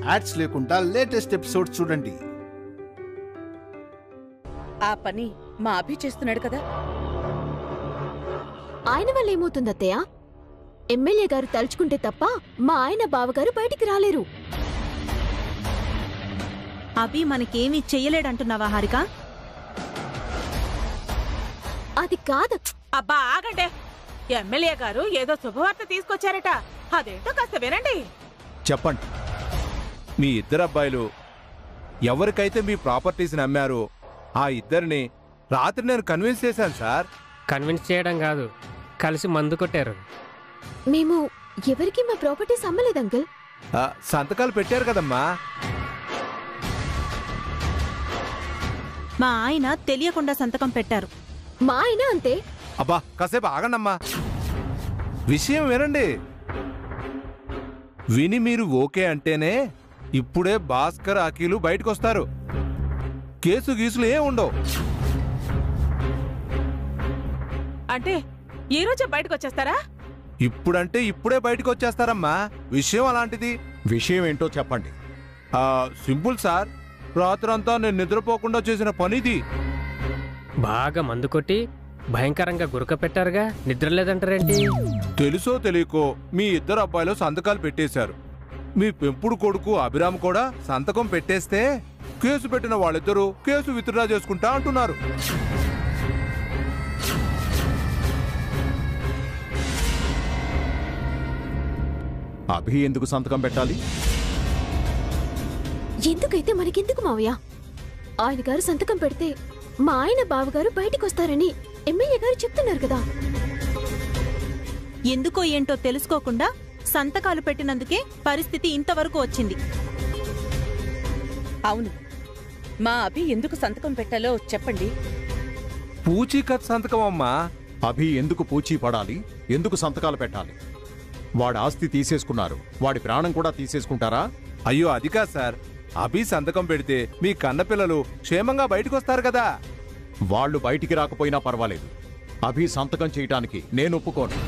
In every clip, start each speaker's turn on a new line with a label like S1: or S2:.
S1: Ads లేకుండా latest episode చూడండి.
S2: ఆ పని మా అభి చేస్తున్నాడు కదా.
S3: ఆయన వల్ల ఏమవుతుంది అత్తయ్య? ఎమ్మెల్యే గారు తలుచుకుంటే తప్ప మా ఆయన బావగారు బయటికి రాలేరు.
S4: అభి మనకేమీ చెయ్యలేడంటున్నావా హారిక?
S3: అది కాదు.
S5: అబ్బా ఆగండే, ఎమ్మెల్యే గారు ఏదో శుభవార్త తీసుకొచ్చారట, అదేంటో కాస్త వినండి.
S6: చెప్పండి. మీ ఇద్దరు అబ్బాయిలు ఎవరికైతే మీ ప్రాపర్టీస్ని అమ్మారో ఆ ఇద్దరిని రాత్రి నేను కన్విన్స్ చేశాను సార్.
S7: కన్విన్స్ చేయడం కాదు, కలిసి మందు కొట్టారు.
S3: మేము ఎవరికి మా ప్రాపర్టీస్ అమ్మలేదు అంకుల్.
S6: సంతకాలు పెట్టారు కదమ్మా.
S4: మా ఆయన తెలియకుండా సంతకం పెట్టారు.
S3: మా ఆయన అంతే.
S6: అబ్బా కాసేపు ఆగండమ్మా, విషయం వినండి. విని మీరు ఓకే అంటేనే ఇప్పుడే భాస్కర్ అఖిలు బయటకు వస్తారు. కేసు గీసులు ఏం ఉండవు.
S5: అంటే ఈ రోజే బయటకు వచ్చేస్తారా?
S6: ఇప్పుడంటే ఇప్పుడే బయటకు వచ్చేస్తారమ్మా. విషయం అలాంటిది.
S8: విషయం ఏంటో చెప్పండి.
S6: సింపుల్ సార్, రాత్రంతా నేను నిద్రపోకుండా చేసిన పనిది.
S7: బాగా మందు కొట్టి భయంకరంగా గురక పెట్టారుగా, నిద్ర లేదంటారేంటి?
S6: తెలుసో తెలియకో మీ ఇద్దరు అబ్బాయిలు సంతకాలు పెట్టేశారు. మీ పెంపుడు కొడుకు అభిరామ్ కూడా సంతకం పెట్టేస్తే కేసు పెట్టిన వాళ్ళిద్దరూ కేసు విత్డ్రా చేసుకుంటా అంటున్నారు.
S8: అభి ఎందుకు సంతకం పెట్టాలి?
S3: ఎందుకైతే మనకెందుకు మావయ్య? ఆయన గారు సంతకం పెడితే మా ఆయన బావగారు బయటికి వస్తారని ఎమ్మెల్యే గారు చెప్తున్నారు కదా.
S4: ఎందుకో ఏంటో తెలుసుకోకుండా సంతకాలు పెట్టినందుకే పరిస్థితి ఇంతవరకు వచ్చింది.
S2: అవును, మా అభి ఎందుకు సంతకం పెట్టాలో చెప్పండి.
S6: పూచీకత్ సంతకం అమ్మా.
S8: అభి ఎందుకు పూచీ పడాలి? ఎందుకు సంతకాలు పెట్టాలి? వాడి ఆస్తి తీసేసుకున్నారు, వాడి ప్రాణం కూడా తీసేసుకుంటారా?
S6: అయ్యో అది కాదు సార్, అభి సంతకం పెడితే మీ కన్నపిల్లలు క్షేమంగా బయటకు వస్తారు కదా.
S8: వాళ్ళు బయటికి రాకపోయినా పర్వాలేదు, అభి సంతకం చేయటానికి నేను ఒప్పుకోను.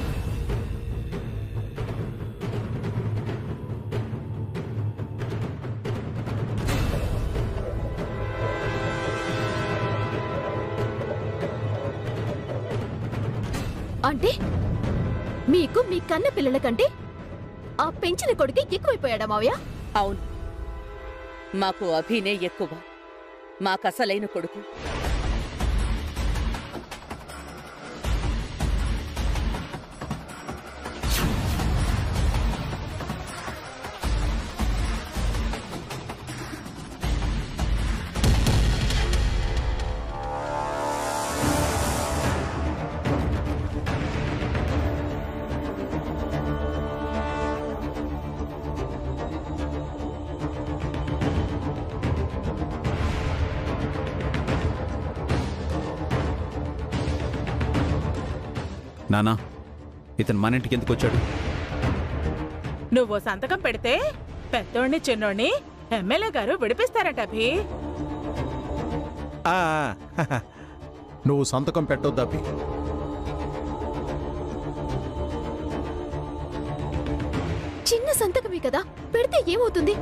S3: అంటే మీకు మీ కన్న పిల్లల కంటే ఆ పెంచిన కొడుకు ఎక్కువైపోయాడా మావయ్య?
S2: అవును, మాకు అభినే ఎక్కువ, మాకసలైన కొడుకు.
S9: నానా, ఇతను మన ఇంటికి ఎందుకు వచ్చాడు?
S5: నువ్వు సంతకం పెడితే పెద్దోడిని చిన్నోడిని ఎమ్మెల్యే గారు విడిపిస్తారట అభి.
S8: నువ్వు సంతకం పెట్టొద్దు అభి.
S3: చిన్న సంతకమే కదా, పెడితే ఏమవుతుంది?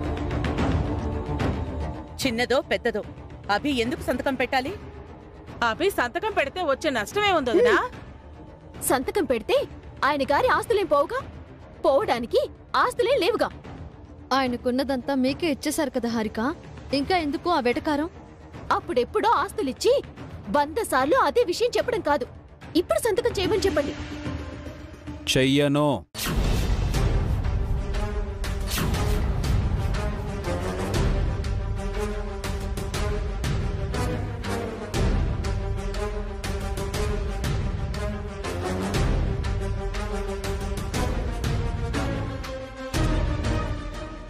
S2: చిన్నదో పెద్దదో అభి ఎందుకు సంతకం పెట్టాలి?
S5: అభి సంతకం పెడితే వచ్చే నష్టమే ఉందోదినా?
S3: సంతకం పెడితే ఆయన గారి ఆస్తులేం పోవుగా, పోవడానికి ఆస్తులేం లేవుగా.
S10: ఆయనకున్నదంతా మీకే ఇచ్చేశారు కదా హారిక, ఇంకా ఎందుకు ఆ వెటకారం?
S3: అప్పుడెప్పుడో ఆస్తులిచ్చి 100 సార్లు అదే విషయం చెప్పడం కాదు, ఇప్పుడు సంతకం చేయమని చెప్పండి.
S9: చెయ్యను.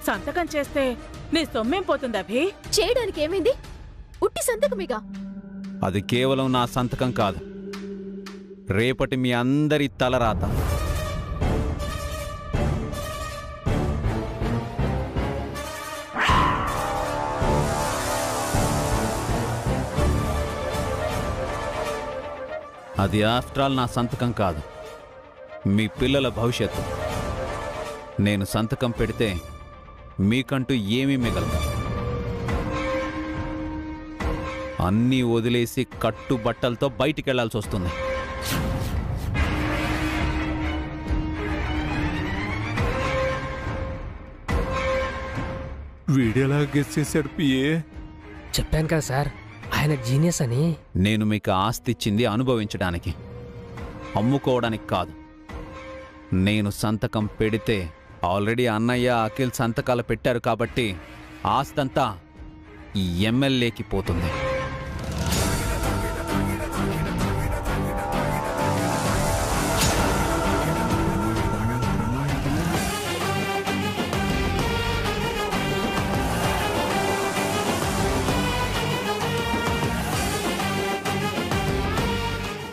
S5: సంతకం చేస్తే నీ సొమ్మేం పోతుంది అభి?
S3: చేయడానికి ఏమైంది? ఉట్టి సంతకమేగా.
S9: అది కేవలం నా సంతకం కాదు, రేపటి మీ అందరి తలరాత. అది ఆఫ్టర్ ఆల్ నా సంతకం కాదు, మీ పిల్లల భవిష్యత్తు. నేను సంతకం పెడితే మీకంటూ ఏమీ మిగలదు. అన్నీ వదిలేసి కట్టుబట్టలతో బయటికి వెళ్లాల్సి వస్తుంది.
S6: వీడేలా గెస్ చేశాడు పిఏ?
S7: చెప్పాను కదా సార్, ఆయన జీనియస్ అని.
S9: నేను మీకు ఆస్తి ఇచ్చింది అనుభవించడానికి, అమ్ముకోవడానికి కాదు. నేను సంతకం పెడితే ఆల్రెడీ అన్నయ్య అఖిల్ సంతకాలు పెట్టారు కాబట్టి ఆస్తంతా ఈ ఎమ్మెల్యేకి పోతుంది.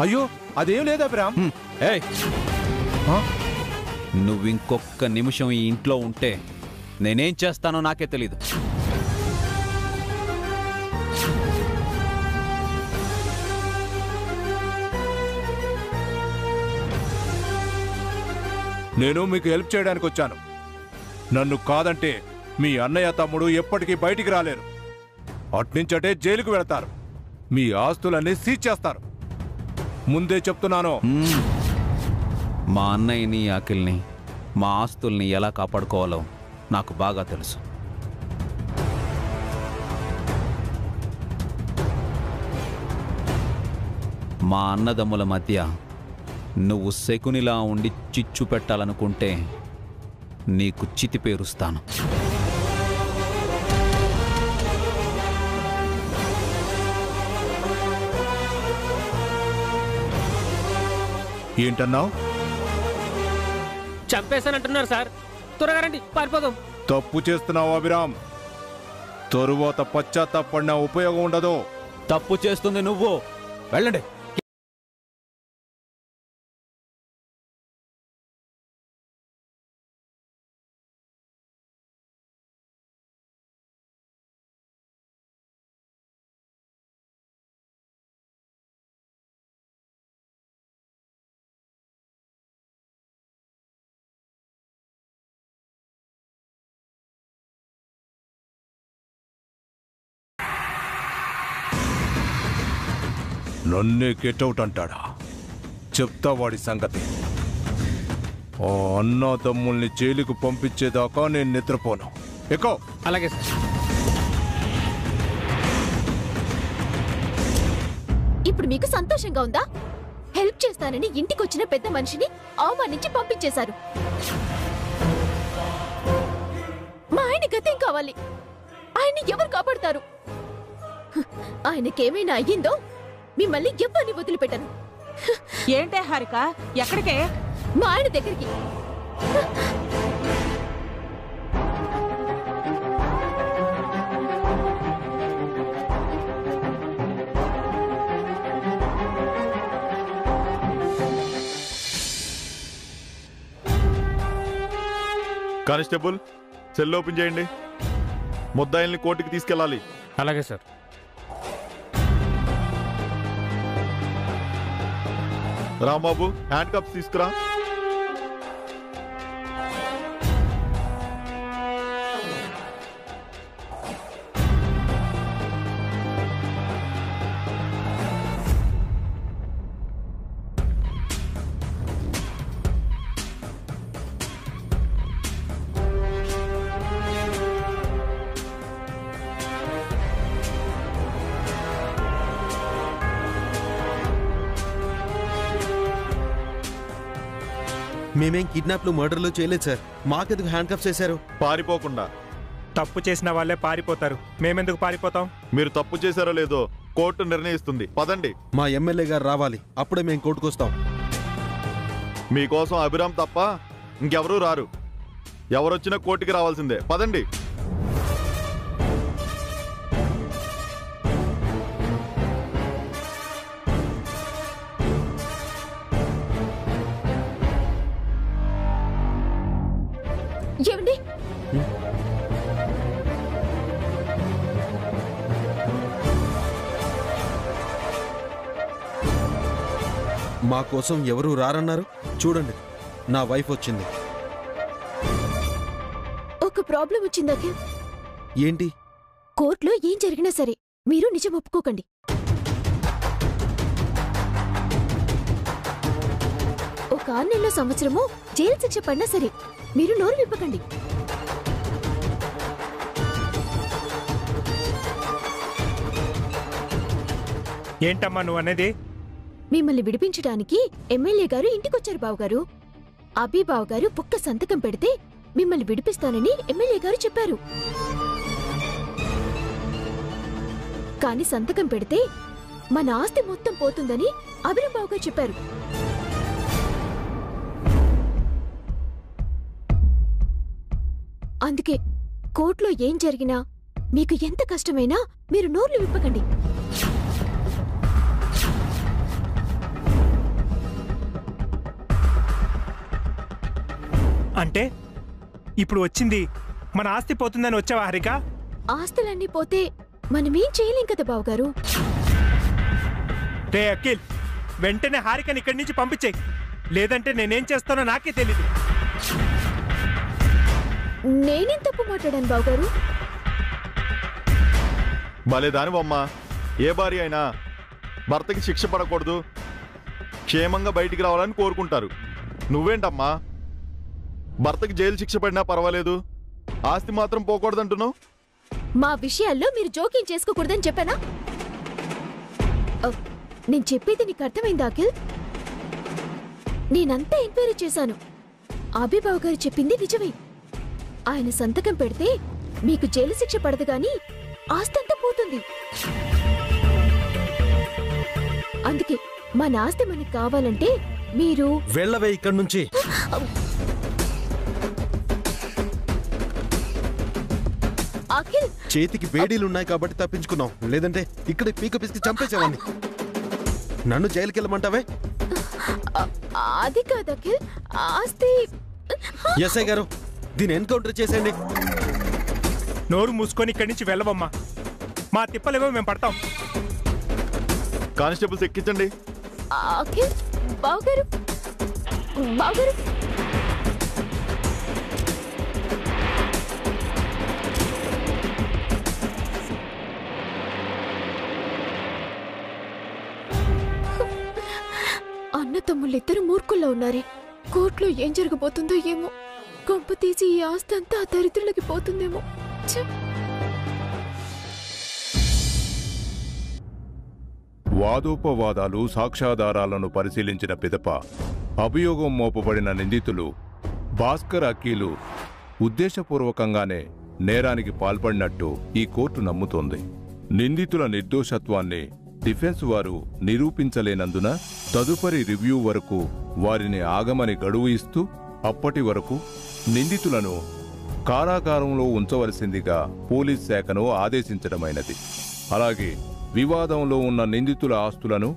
S6: అయ్యో అదేం లేదు అభిరామ్.
S9: ఏయ్, నువ్వు ఇంకొక్క నిమిషం ఈ ఇంట్లో ఉంటే నేనేం చేస్తానో నాకే తెలీదు.
S6: నేను మీకు హెల్ప్ చేయడానికి వచ్చాను. నన్ను కాదంటే మీ అన్నయ్య తమ్ముడు ఎప్పటికీ బయటికి రాలేరు. అట్నుంచటే జైలుకు వెళతారు. మీ ఆస్తులన్నీ సీజ్ చేస్తారు. ముందే చెప్తున్నాను.
S9: మా అన్నయ్యని అఖిల్ని మా ఆస్తుల్ని ఎలా కాపాడుకోవాలో నాకు బాగా తెలుసు. మా అన్నదమ్ముల మధ్య నువ్వు శకునిలా ఉండి చిచ్చు పెట్టాలనుకుంటే నీకు చితి పేరుస్తాను.
S6: ఏంటన్నావు?
S7: చంపేశానంటున్నారు సార్. త్వరగా రండి, పారిపోదాం.
S6: తప్పు చేస్తున్నావు అభిరామ్. తరువాత పశ్చాత్తాపడిన ఉపయోగం ఉండదు.
S9: తప్పు చేస్తుంది నువ్వు. వెళ్ళండి.
S6: నన్నే గెట్అవుట్ అంటాడా? చెప్తా వాడి సంగతి. ఆ అన్నదమ్ముల్ని జైలుకు పంపించేదాకా నేను నిద్రపోను. ఎక్కువ.
S7: అలాగే సార్.
S3: ఇప్పుడు మీకు సంతోషంగా ఉందా? హెల్ప్ చేస్తానని ఇంటికొచ్చిన పెద్ద మనిషిని అవమానించి పంపించేశారు. మా ఆయన గతేం కావాలి? ఆయన్ని ఎవరు కాపాడుతారు? ఆయనకేమైనా అయ్యిందో మిమ్మల్ని ఎవరిని వదిలిపెట్టను.
S5: ఏంటే హారిక, ఎక్కడికే?
S3: మా ఆయన దగ్గరికి.
S11: కానిస్టేబుల్, సెల్ ఓపెన్ చేయండి. ముద్దాయిల్ని కోర్టుకి తీసుకెళ్ళాలి.
S7: అలాగే సార్.
S11: రాంబాబు, హ్యాండ్ కప్స్ తీసుకురా.
S12: మేమేం కిడ్నాప్లు మర్డర్లు చేయలేదు సార్. మాకెందుకు హ్యాండ్ కప్స్ చేశారు?
S11: పారిపోకుండా.
S13: తప్పు చేసిన వాళ్ళే పారిపోతారు, మేమెందుకు పారిపోతాం?
S11: మీరు తప్పు చేశారో లేదో కోర్టు నిర్ణయిస్తుంది. పదండి.
S12: మా ఎమ్మెల్యే గారు రావాలి, అప్పుడే మేము కోర్టుకు వస్తాం.
S11: మీకోసం అభిరామ్ తప్ప ఇంకెవరూ రారు. ఎవరొచ్చినా కోర్టుకి రావాల్సిందే. పదండి.
S3: ఏమండి?
S12: మా కోసం ఎవరు రారన్నారు? చూడండి, నా వైఫ్ వచ్చింది.
S3: ఒక ప్రాబ్లం వచ్చింది అఖిల్.
S12: ఏంటి?
S3: కోర్టులో ఏం జరిగినా సరే మీరు నిజం ఒప్పుకోకండి. ఒక 6 నెలల సంవత్సరమో జైలు శిక్ష పడినా సరే మీరు నోరు విప్పకండి.
S13: ఏంటమ్మా నువ్వు అనేది?
S3: మిమ్మల్ని విడిపించడానికి ఎమ్మెల్యే గారు ఇంటికొచ్చారు బావగారు. అభి బావగారు ఒక్క సంతకం పెడితే మిమ్మల్ని విడిపిస్తానని ఎమ్మెల్యే గారు చెప్పారు. కాని సంతకం పెడితే మన ఆస్తి మొత్తం పోతుందని అభిరామ్ బావగారు చెప్పారు. అందుకే కోర్టులో ఏం జరిగినా మీకు ఎంత కష్టమైనా మీరు నోర్లు విప్పకండి.
S13: అంటే ఇప్పుడు వచ్చింది మన ఆస్తి పోతుందని వచ్చావా హారిక?
S3: ఆస్తులన్నీ పోతే మనమేం చేయలేం కదా బావగారు.
S13: రే అఖిల్, వెంటనే హారికని ఇక్కడి నుంచి పంపించేయి, లేదంటే నేనేం చేస్తానో నాకే తెలీదు.
S3: నేనేం తప్పు మాట్లాడాను బావగారు?
S11: భలేదానివమ్మా. ఏ భార్య అయినా భర్తకి శిక్ష పడకూడదు, క్షేమంగా బయటికి రావాలని కోరుకుంటారు. నువ్వేంటమ్మా భర్తకి జైలు శిక్ష పడినా పర్వాలేదు, ఆస్తి మాత్రం పోకూడదంటున్నావు?
S3: మా విషయాల్లో మీరు జోక్యం చేసుకోకూడదని చెప్పానా? నేను చెప్పేది నీకు అర్థమైందా అఖిల్? నేనంతా ఎంక్వైరీ చేశాను. అభిబాబు గారు చెప్పింది నిజమే. ఆయన సంతకం పెడితే మీకు జైలు శిక్ష పడదు గాని ఆస్తంతా పోతుంది. అందుకే మన ఆస్తి మనకు కావాలంటే మీరు
S12: వెళ్ళవే ఇక్కడి నుంచి.
S3: అఖిల్,
S12: చేతికి వేడీలున్నాయి కాబట్టి తప్పించుకున్నాం, లేదంటే ఇక్కడే పీక పిసికి చంపేసేవాడిని. నన్ను జైలుకి వెళ్ళమంటావే?
S3: అది కాదు అఖిల్, ఆస్తి.
S12: ఎస్ఐ గారు, దీన్ని ఎన్కౌంటర్ చేసేయండి.
S13: నోరు మూసుకొని ఇక్కడి నుంచి వెళ్ళవమ్మా. మా తిప్పలేవో మేము పడతాం.
S11: కానిస్టేబుల్స్ ఎక్కించండి.
S3: అఖిల్ బావగారు, బావగారు. అన్న తమ్ముళ్ళిద్దరు మూర్ఖుల్లో ఉన్నారే. కోర్టులో ఏం జరగబోతుందో ఏమో. కొంప తీసి ఈ ఆస్తి అంతా ఆ దరిద్రులకి పోతుందేమో.
S6: వాదోపవాదాలు, సాక్ష్యాధారాలను పరిశీలించిన పిదప అభియోగం మోపబడిన నిందితులు భాస్కర్, అఖిలు ఉద్దేశపూర్వకంగానే నేరానికి పాల్పడినట్టు ఈ కోర్టు నమ్ముతోంది. నిందితుల నిర్దోషత్వాన్ని డిఫెన్స్ వారు నిరూపించలేనందున తదుపరి రివ్యూ వరకు వారిని ఆగమని గడువు ఇస్తూ అప్పటి వరకు నిందితులను కారాగారంలో ఉంచవలసిందిగా పోలీస్ శాఖను ఆదేశించడమైనది. అలాగే వివాదంలో ఉన్న నిందితుల ఆస్తులను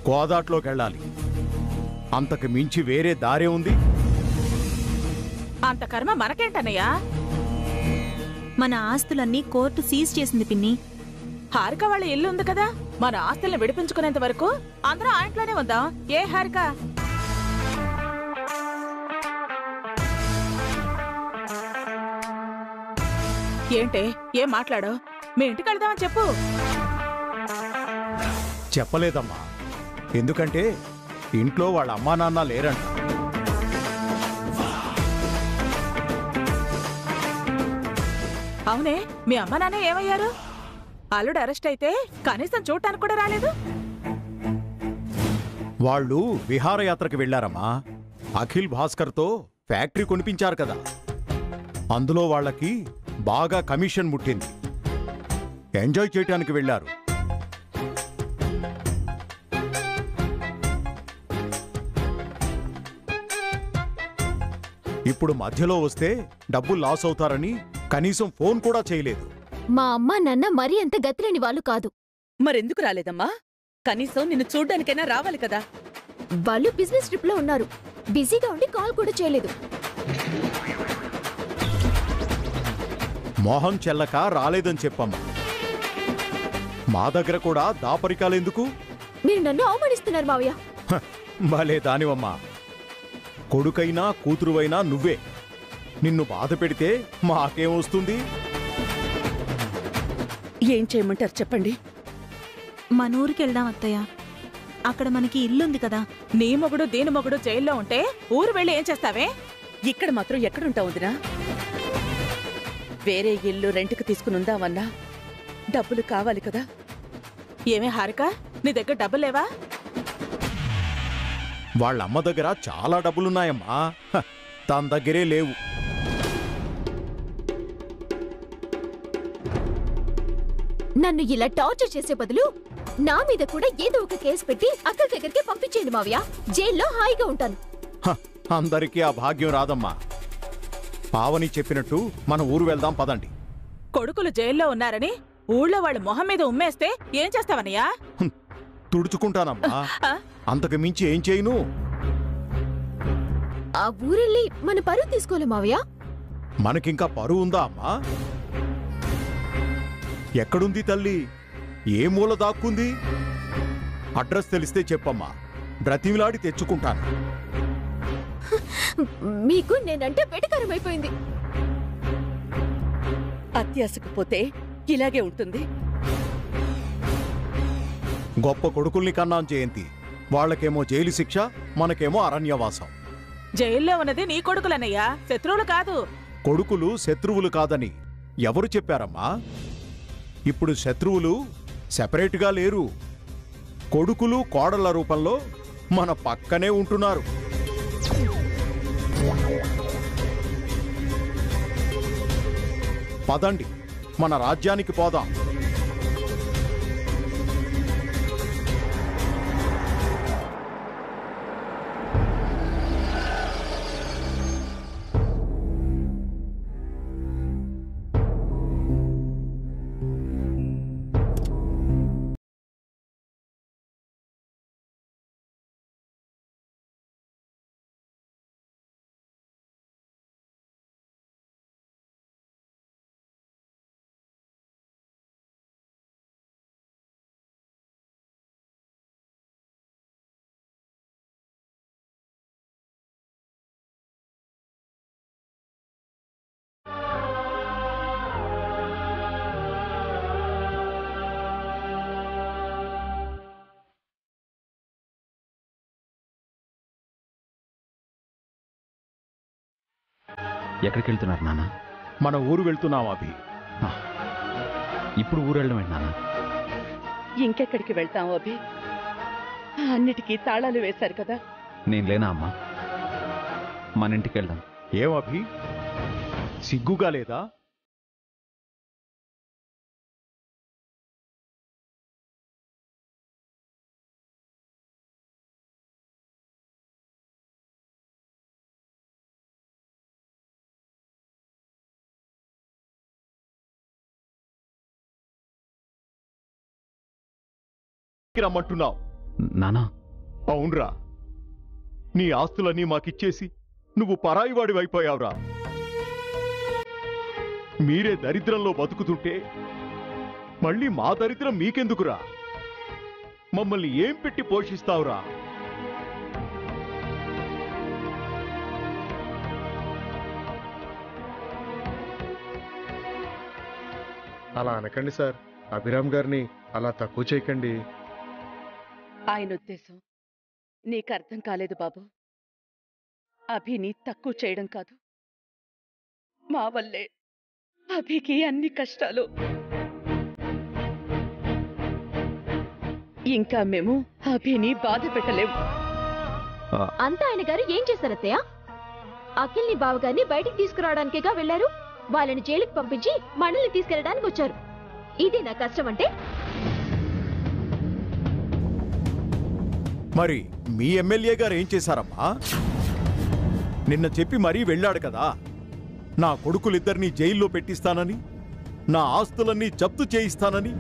S8: గోదాట్లోకి వెళ్ళాలి. అంతకు మించి వేరే దారే ఉంది?
S5: అంత కర్మ మనకేంటన్నయ్యా?
S4: మన ఆస్తులన్నీ కోర్టు సీజ్ చేసింది పిన్ని.
S5: హారిక వాళ్ళ ఇల్లు ఉంది కదా, మన ఆస్తుల్ని విడిపించుకునేంత వరకు అందరం ఆ ఇంట్లోనే ఉందాం. ఏ హారిక? ఏంటే ఏం మాట్లాడో? మీ ఇంటికి వెళ్దామని చెప్పు.
S8: చెప్పలేదమ్మా, ఎందుకంటే ఇంట్లో వాళ్ళ అమ్మా నాన్న లేరంట.
S5: అవునే, మీ అమ్మ నాన్న ఏమయ్యారు? అల్లుడు అరెస్ట్ అయితే కనీసం చూడటానికి కూడా రాలేదు.
S8: వాళ్ళు విహారయాత్రకు వెళ్లారమ్మా. అఖిల్ భాస్కర్తో ఫ్యాక్టరీ కొనిపించారు కదా, అందులో వాళ్ళకి బాగా కమిషన్ ముట్టింది. ఎంజాయ్ చేయటానికి వెళ్లారు. ఇప్పుడు మధ్యలో వస్తే డబ్బులు లాస్ అవుతారని కనీసం ఫోన్ కూడా చేయలేదు.
S3: మా అమ్మ నాన్న మరీ అంత గతిలేని వాళ్ళు కాదు.
S2: మరెందుకు రాలేదమ్మా? కనీసం నిన్ను చూడ్డానికైనా రావాలి కదా.
S3: వాళ్ళు బిజినెస్ ట్రిప్ లో ఉన్నారు, బిజీగా ఉండి కాల్ కూడా చేయలేదు.
S8: మోహం చెల్లక రాలేదని చెప్పమ్మా. మా దగ్గర కూడా దాపరికాలెందుకు?
S3: మీరు నన్ను అవమానిస్తున్నారు మావయ్య.
S8: భలే దానివమ్మా. కొడుకైనా కూతురువైనా నువ్వే. నిన్ను బాధ పెడితే మాకేమొస్తుంది?
S2: ఏం చేయమంటారు చెప్పండి.
S4: మన ఊరికి వెళ్దాం అత్తయ్య, అక్కడ మనకి ఇల్లుంది కదా.
S5: నీ మొగుడు దీని మొగుడు జైల్లో ఉంటే ఊరు వెళ్ళి ఏం చేస్తావే?
S2: ఇక్కడ మాత్రం ఎక్కడుంటావు వదినా? వేరే ఇల్లు రెంట్కి తీసుకుని ఉందామన్నా డబ్బులు కావాలి కదా.
S5: ఏమే హారిక, నీ దగ్గర డబ్బులు లేవా?
S8: వాళ్ళమ్మ దగ్గర చాలా డబ్బులున్నాయమ్మా. తన దగ్గరే లేవు.
S3: నన్ను ఇలా టార్చర్ చేసే బదులు నా మీద కూడా ఏదో ఒక కేసు పెట్టి అక్కడి దగ్గరికి పంపించేయండి మావయ్య. జైల్లో హాయిగా ఉంటాను.
S8: అందరికీ ఆ భాగ్యం రాదమ్మా. పావని చెప్పినట్టు మన ఊరు వెళ్దాం పదండి.
S5: కొడుకులు జైల్లో ఉన్నారని ఊళ్ళో వాళ్ళ మొహం మీద ఉమ్మేస్తే ఏం చేస్తావనయ్యా?
S8: తుడుచుకుంటానమ్మా, అంతకు మించి ఏం చేయను.
S3: ఆ ఊరెళ్ళి మన పరువు తీసుకోలే మావయ్య.
S8: మనకింకా పరువు ఉందా అమ్మా? ఎక్కడుంది తల్లి? ఏ మూల దాక్కుంది? అడ్రస్ తెలిస్తే చెప్పమ్మా, బ్రతిమిలాడి తెచ్చుకుంటాను.
S3: మీకు నేనంటే వెటకారం అయిపోయింది.
S2: అత్యాశకు పోతే ఇలాగే ఉంటుంది.
S8: గొప్ప కొడుకుల్ని కన్నాం జయంతి. వాళ్ళకేమో జైలు శిక్ష, మనకేమో అరణ్యవాసం.
S5: జైల్లో ఉన్నది నీ కొడుకులన్నయ్యా, శత్రువులు కాదు.
S8: కొడుకులు శత్రువులు కాదని ఎవరు చెప్పారమ్మా? ఇప్పుడు శత్రువులు సెపరేట్గా లేరు. కొడుకులు కోడళ్ల రూపంలో మన పక్కనే ఉంటున్నారు. పదండి, మన రాజ్యానికి పోదాం.
S9: ఎక్కడికి వెళ్తున్నారు నాన్న?
S8: మన ఊరు వెళ్తున్నాం అభి.
S9: ఇప్పుడు ఊరు వెళ్ళడం ఏంటి నాన్న?
S2: ఇంకెక్కడికి వెళ్తాం అభి? అన్నిటికీ తాళాలు వేశారు కదా.
S9: నేను లేనా అమ్మా? మన ఇంటికి వెళ్దాం.
S8: ఏం అభి, సిగ్గుగా లేదా? రమ్మంటున్నావు
S9: నానా?
S8: అవునరా, నీ ఆస్తులన్నీ మాకిచ్చేసి నువ్వు పరాయివాడివైపోయావురా. మీరే దరిద్రంలో బతుకుతుంటే మళ్ళీ మా దరిద్రం మీకెందుకురా? మమ్మల్ని ఏం పెట్టి పోషిస్తావురా?
S12: అలా అనకండి సార్. అభిరామ్ గారిని అలా తక్కువ చేయకండి.
S2: ఆయన ఉద్దేశం నీకు అర్థం కాలేదు బాబు. అభిని తక్కువ చేయడం కాదు, మా వల్లే అభికి అన్ని కష్టాలు. ఇంకా మేము అభిని బాధ పెట్టలేము.
S3: అంతా ఆయన గారు ఏం చేశారత్తయ్య? అఖిల్ని బావగారిని బయటికి తీసుకురావడానికేగా వెళ్లారు. వాళ్ళని జైలుకి పంపించి మనల్ని తీసుకెళ్ళడానికి వచ్చారు. ఇది నా కష్టం అంటే?
S8: మరి మీ ఎమ్మెల్యే గారు ఏం చేశారమ్మా? నిన్న చెప్పి మరీ వెళ్ళాడు కదా, నా కొడుకులిద్దరినీ జైల్లో పెట్టిస్తానని, నా ఆస్తులన్నీ జప్తు చేయిస్తానని.